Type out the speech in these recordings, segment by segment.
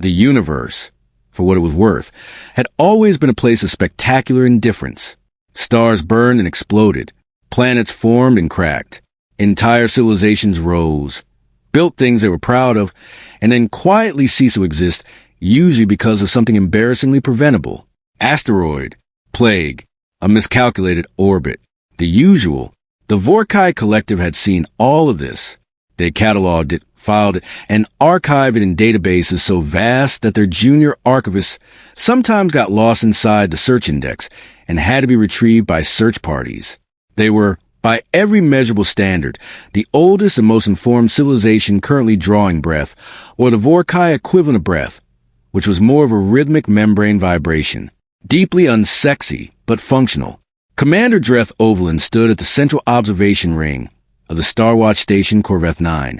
The universe, for what it was worth, had always been a place of spectacular indifference. Stars burned and exploded. Planets formed and cracked. Entire civilizations rose, built things they were proud of, and then quietly ceased to exist, usually because of something embarrassingly preventable. Asteroid, plague, a miscalculated orbit. The usual. The Vorrkai Collective had seen all of this. They cataloged it, filed it, and archived it in databases so vast that their junior archivists sometimes got lost inside the search index and had to be retrieved by search parties. They were, by every measurable standard, the oldest and most informed civilization currently drawing breath, or the Vorrkai equivalent of breath, which was more of a rhythmic membrane vibration, deeply unsexy but functional. Commander Dreth Ovalun stood at the central observation ring of the Starwatch Station Korveth-Nine,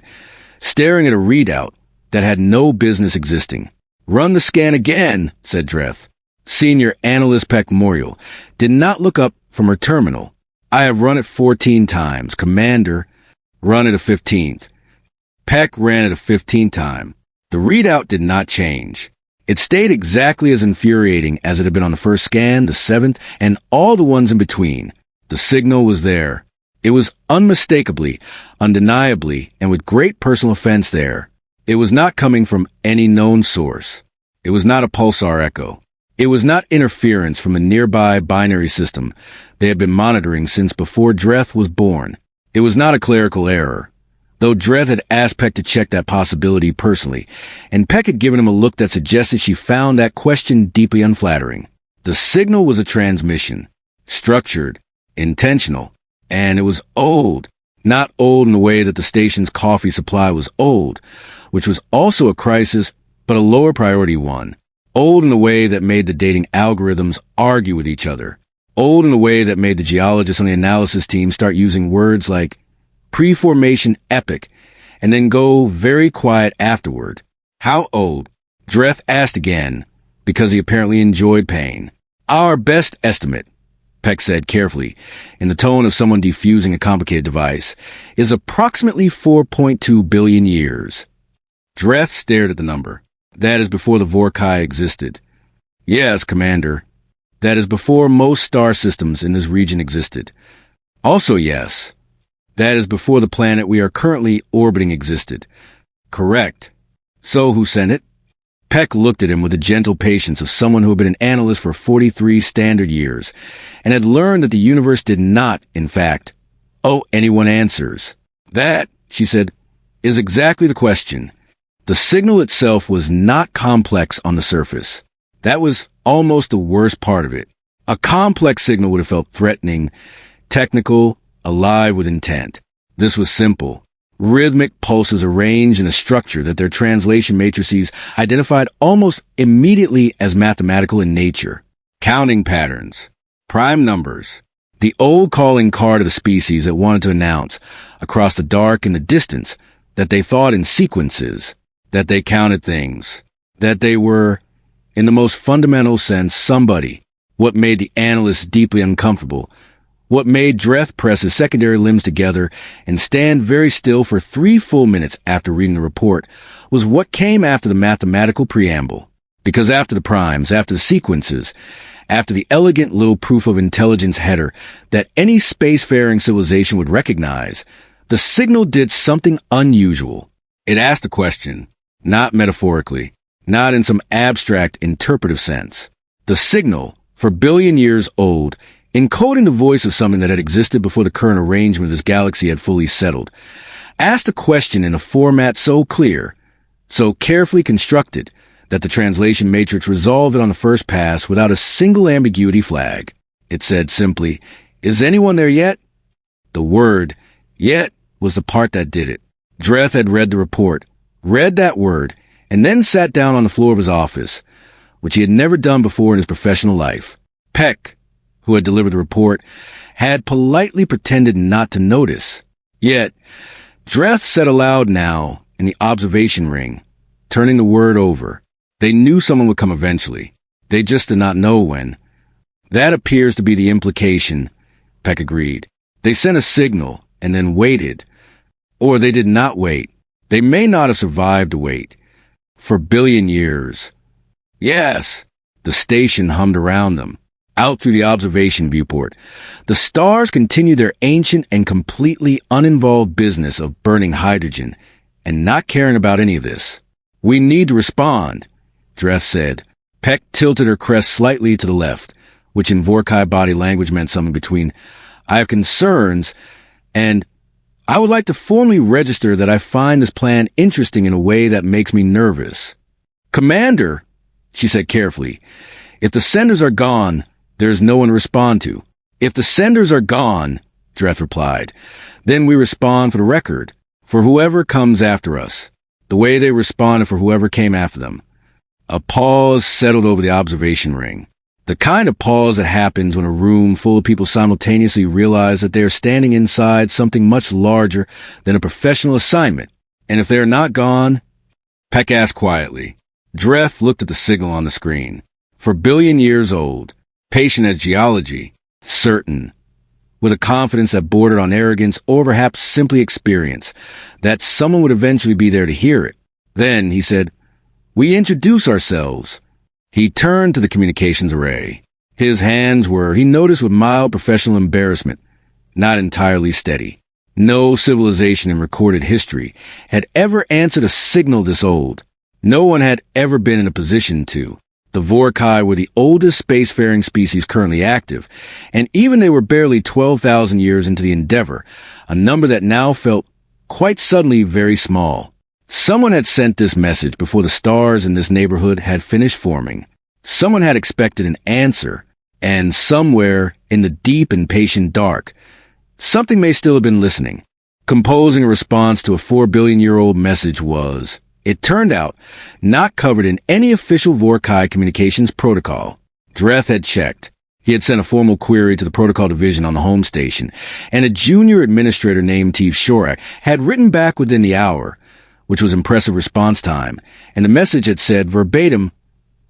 staring at a readout that had no business existing. "Run the scan again," said Dreth. Senior Analyst Peck Morial did not look up from her terminal. "I have run it 14 times. Commander, run it a 15th. Peck ran it a 15th time. The readout did not change. It stayed exactly as infuriating as it had been on the first scan, the 7th, and all the ones in between. The signal was there. It was unmistakably, undeniably, and with great personal offense there. It was not coming from any known source. It was not a pulsar echo. It was not interference from a nearby binary system they had been monitoring since before Dreth was born. It was not a clerical error, though Dreth had asked Peck to check that possibility personally, and Peck had given him a look that suggested she found that question deeply unflattering. The signal was a transmission, structured, intentional, and it was old. Not old in the way that the station's coffee supply was old, which was also a crisis, but a lower priority one. Old in the way that made the dating algorithms argue with each other. Old in the way that made the geologists on the analysis team start using words like pre-formation epic and then go very quiet afterward. How old? Dreth asked again, because he apparently enjoyed pain. "Our best estimate," Peck said carefully, in the tone of someone defusing a complicated device, "is approximately 4.2 billion years. Dreth stared at the number. "That is before the Vorrkai existed." "Yes, Commander. That is before most star systems in this region existed." "Also yes. That is before the planet we are currently orbiting existed." "Correct. So who sent it?" Peck looked at him with the gentle patience of someone who had been an analyst for 43 standard years and had learned that the universe did not, in fact, owe anyone answers. "That," she said, "is exactly the question. The signal itself was not complex on the surface. That was almost the worst part of it. A complex signal would have felt threatening, technical, alive with intent. This was simple. Rhythmic pulses arranged in a structure that their translation matrices identified almost immediately as mathematical in nature. Counting patterns. Prime numbers. The old calling card of the species that wanted to announce, across the dark and the distance, that they thought in sequences, that they counted things, that they were, in the most fundamental sense, somebody. What made the analysts deeply uncomfortable, what made Dreth press his secondary limbs together and stand very still for 3 full minutes after reading the report, was what came after the mathematical preamble. Because after the primes, after the sequences, after the elegant little proof of intelligence header that any spacefaring civilization would recognize, the signal did something unusual. It asked a question, not metaphorically, not in some abstract interpretive sense. The signal, for billion years old, encoding the voice of something that had existed before the current arrangement of this galaxy had fully settled, asked a question in a format so clear, so carefully constructed, that the translation matrix resolved it on the first pass without a single ambiguity flag. It said simply, "Is anyone there yet?" The word, "yet," was the part that did it. Dreth had read the report, read that word, and then sat down on the floor of his office, which he had never done before in his professional life. Peck, who had delivered the report, had politely pretended not to notice. Yet, Dreth said aloud now, in the observation ring, turning the word over. They knew someone would come eventually. They just did not know when. "That appears to be the implication," Peck agreed. "They sent a signal and then waited. Or they did not wait. They may not have survived to wait. For billion years. Yes. The station hummed around them, out through the observation viewport. The stars continued their ancient and completely uninvolved business of burning hydrogen and not caring about any of this. We need to respond, Dreth said. Peck tilted her crest slightly to the left, which in Vorrkai body language meant something between, I have concerns, and I would like to formally register that I find this plan interesting in a way that makes me nervous. Commander, she said carefully, if the senders are gone, there is no one to respond to. If the senders are gone, Dreth replied, then we respond for the record, for whoever comes after us, the way they responded for whoever came after them. A pause settled over the observation ring. The kind of pause that happens when a room full of people simultaneously realize that they are standing inside something much larger than a professional assignment. And if they are not gone, Peck asked quietly. Dreth looked at the signal on the screen. For billion years old, patient as geology, certain, with a confidence that bordered on arrogance or perhaps simply experience, that someone would eventually be there to hear it. Then, he said, we introduce ourselves. He turned to the communications array. His hands were, he noticed with mild professional embarrassment, not entirely steady. No civilization in recorded history had ever answered a signal this old. No one had ever been in a position to. The Vorrkai were the oldest spacefaring species currently active, and even they were barely 12,000 years into the endeavor, a number that now felt quite suddenly very small. Someone had sent this message before the stars in this neighborhood had finished forming. Someone had expected an answer, and somewhere in the deep and patient dark, something may still have been listening. Composing a response to a 4-billion-year-old message was, it turned out, not covered in any official Vorrkai communications protocol. Dreth had checked. He had sent a formal query to the protocol division on the home station, and a junior administrator named Tev Shorak had written back within the hour, which was impressive response time, and the message had said verbatim,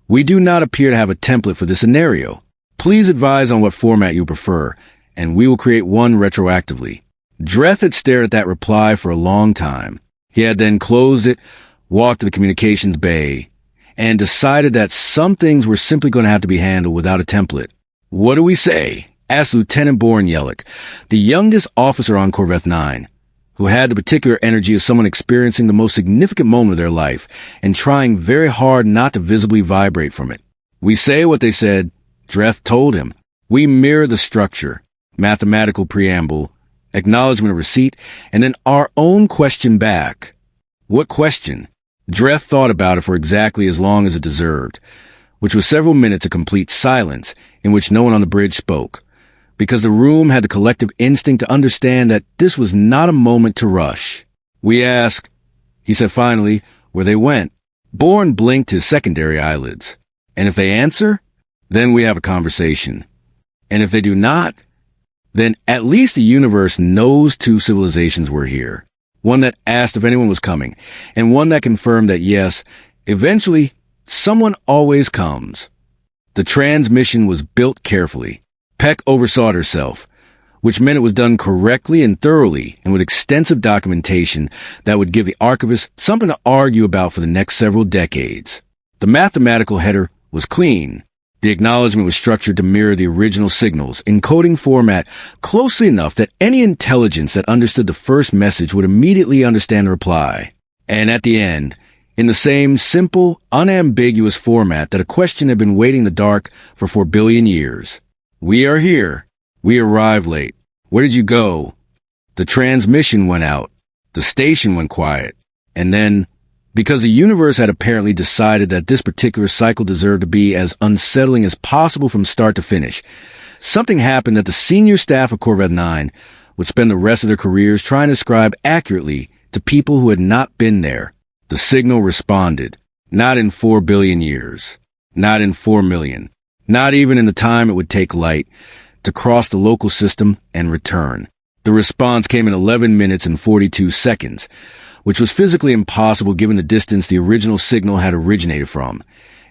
we do not appear to have a template for this scenario. Please advise on what format you prefer, and we will create one retroactively. Dreth had stared at that reply for a long time. He had then closed it, walked to the communications bay, and decided that some things were simply going to have to be handled without a template. What do we say? Asked Lieutenant Born Yelik, the youngest officer on Korveth-Nine, who had the particular energy of someone experiencing the most significant moment of their life and trying very hard not to visibly vibrate from it. We say what they said, Dreth told him. We mirror the structure, mathematical preamble, acknowledgement of receipt, and then our own question back. What question? Dreth thought about it for exactly as long as it deserved, which was several minutes of complete silence in which no one on the bridge spoke, because the room had the collective instinct to understand that this was not a moment to rush. We ask, he said finally, where they went. Bourne blinked his secondary eyelids. And if they answer, then we have a conversation. And if they do not, then at least the universe knows two civilizations were here. One that asked if anyone was coming, and one that confirmed that yes, eventually, someone always comes. The transmission was built carefully. Peck oversaw it herself, which meant it was done correctly and thoroughly and with extensive documentation that would give the archivist something to argue about for the next several decades. The mathematical header was clean. The acknowledgement was structured to mirror the original signals, in coding format closely enough that any intelligence that understood the first message would immediately understand the reply. And at the end, in the same simple, unambiguous format that a question had been waiting in the dark for 4 billion years. We are here. We arrived late. Where did you go? The transmission went out. The station went quiet. And then, because the universe had apparently decided that this particular cycle deserved to be as unsettling as possible from start to finish, something happened that the senior staff of Korveth-Nine would spend the rest of their careers trying to describe accurately to people who had not been there. The signal responded. Not in 4 billion years. Not in 4 million. Not even in the time it would take light to cross the local system and return. The response came in 11 minutes and 42 seconds, which was physically impossible given the distance the original signal had originated from,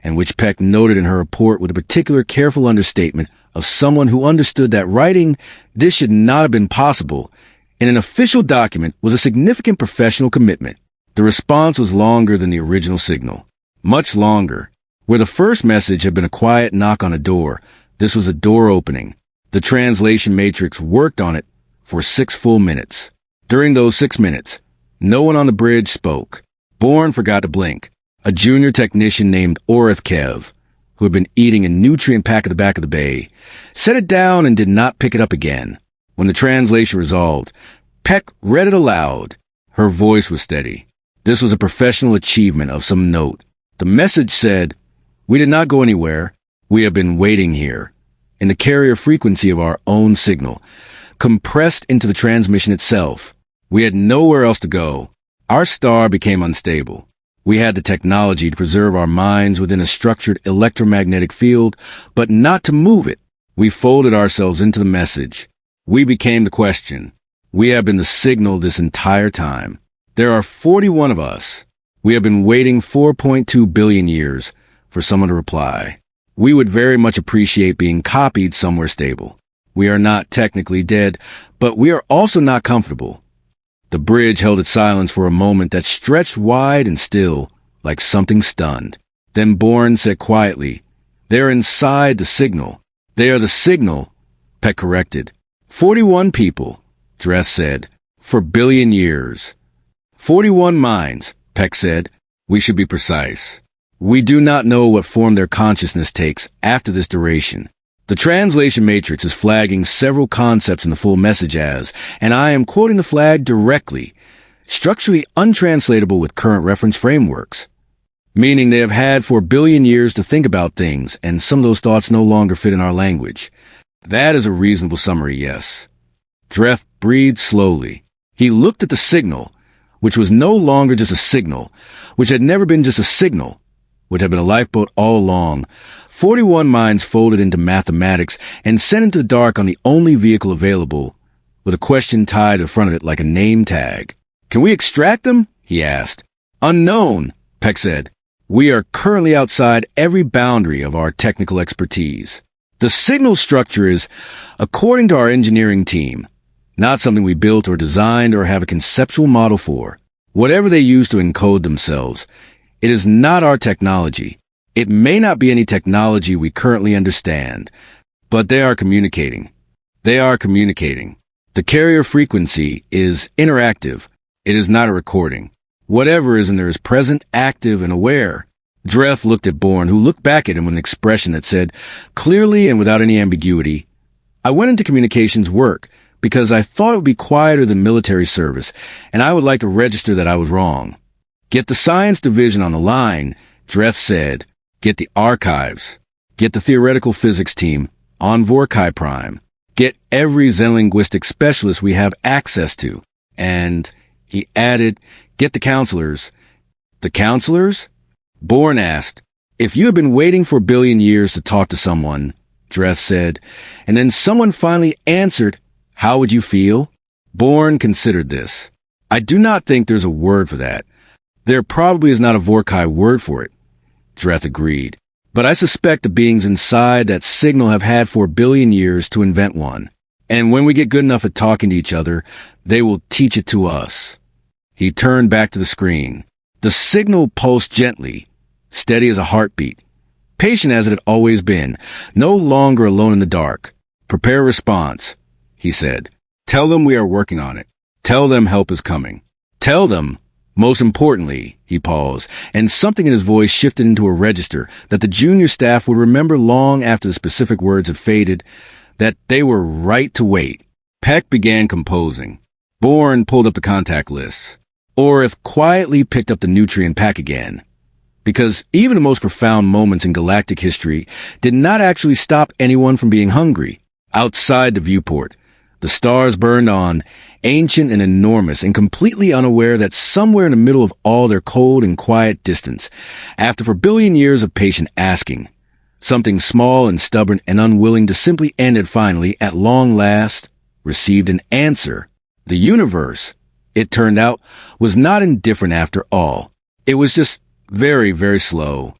and which Peck noted in her report with a particular careful understatement of someone who understood that writing this should not have been possible in an official document was a significant professional commitment. The response was longer than the original signal. Much longer. Where the first message had been a quiet knock on a door, this was a door opening. The translation matrix worked on it for 6 full minutes. During those 6 minutes, no one on the bridge spoke. Bourne forgot to blink. A junior technician named Orithkev, who had been eating a nutrient pack at the back of the bay, set it down and did not pick it up again. When the translation resolved, Peck read it aloud. Her voice was steady. This was a professional achievement of some note. The message said, "We did not go anywhere. We have been waiting here," in the carrier frequency of our own signal, compressed into the transmission itself. We had nowhere else to go. Our star became unstable. We had the technology to preserve our minds within a structured electromagnetic field, but not to move it. We folded ourselves into the message. We became the question. We have been the signal this entire time. There are 41 of us. We have been waiting 4.2 billion years for someone to reply. We would very much appreciate being copied somewhere stable. We are not technically dead, but we are also not comfortable. The bridge held its silence for a moment that stretched wide and still, like something stunned. Then Bourne said quietly, "They're inside the signal." "They are the signal," Peck corrected. 41 people, Dreth said, "for billion years." 41 minds, Peck said. "We should be precise. We do not know what form their consciousness takes after this duration. The translation matrix is flagging several concepts in the full message as, and I am quoting the flag directly, structurally untranslatable with current reference frameworks, meaning they have had for a billion years to think about things, and some of those thoughts no longer fit in our language." That is a reasonable summary, yes. Dreth breathed slowly. He looked at the signal, which was no longer just a signal, which had never been just a signal, which had been a lifeboat all along. 41 minds folded into mathematics and sent into the dark on the only vehicle available, with a question tied to the front of it like a name tag. "Can we extract them?" he asked. "Unknown," Peck said. "We are currently outside every boundary of our technical expertise. The signal structure is, according to our engineering team, not something we built or designed or have a conceptual model for. Whatever they use to encode themselves, it is not our technology. It may not be any technology we currently understand, but they are communicating. They are communicating. The carrier frequency is interactive. It is not a recording. Whatever is in there is present, active, and aware." Dreth looked at Bourne, who looked back at him with an expression that said, clearly and without any ambiguity, "I went into communications work because I thought it would be quieter than military service, and I would like to register that I was wrong. Get the science division on the line," Dreth said. "Get the archives. Get the theoretical physics team on Vorrkai Prime. Get every Zen-linguistic specialist we have access to. And," he added, "get the counselors." "The counselors?" Bourne asked. "If you had been waiting for a billion years to talk to someone," Dreth said, "and then someone finally answered, how would you feel?" Bourne considered this. "I do not think there's a word for that. There probably is not a Vorrkai word for it," Dreth agreed. "But I suspect the beings inside that signal have had for a billion years to invent one. And when we get good enough at talking to each other, they will teach it to us." He turned back to the screen. The signal pulsed gently, steady as a heartbeat, patient as it had always been, no longer alone in the dark. "Prepare a response," he said. "Tell them we are working on it. Tell them help is coming. Tell them, most importantly," he paused, and something in his voice shifted into a register that the junior staff would remember long after the specific words had faded, that they were right to wait. Peck began composing. Bourne pulled up the contact lists. Orith quietly picked up the nutrient pack again. Because even the most profound moments in galactic history did not actually stop anyone from being hungry. Outside the viewport, the stars burned on, ancient and enormous, and completely unaware that somewhere in the middle of all their cold and quiet distance, after for billion years of patient asking, something small and stubborn and unwilling to simply end it finally, at long last, received an answer. The universe, it turned out, was not indifferent after all. It was just very, very slow.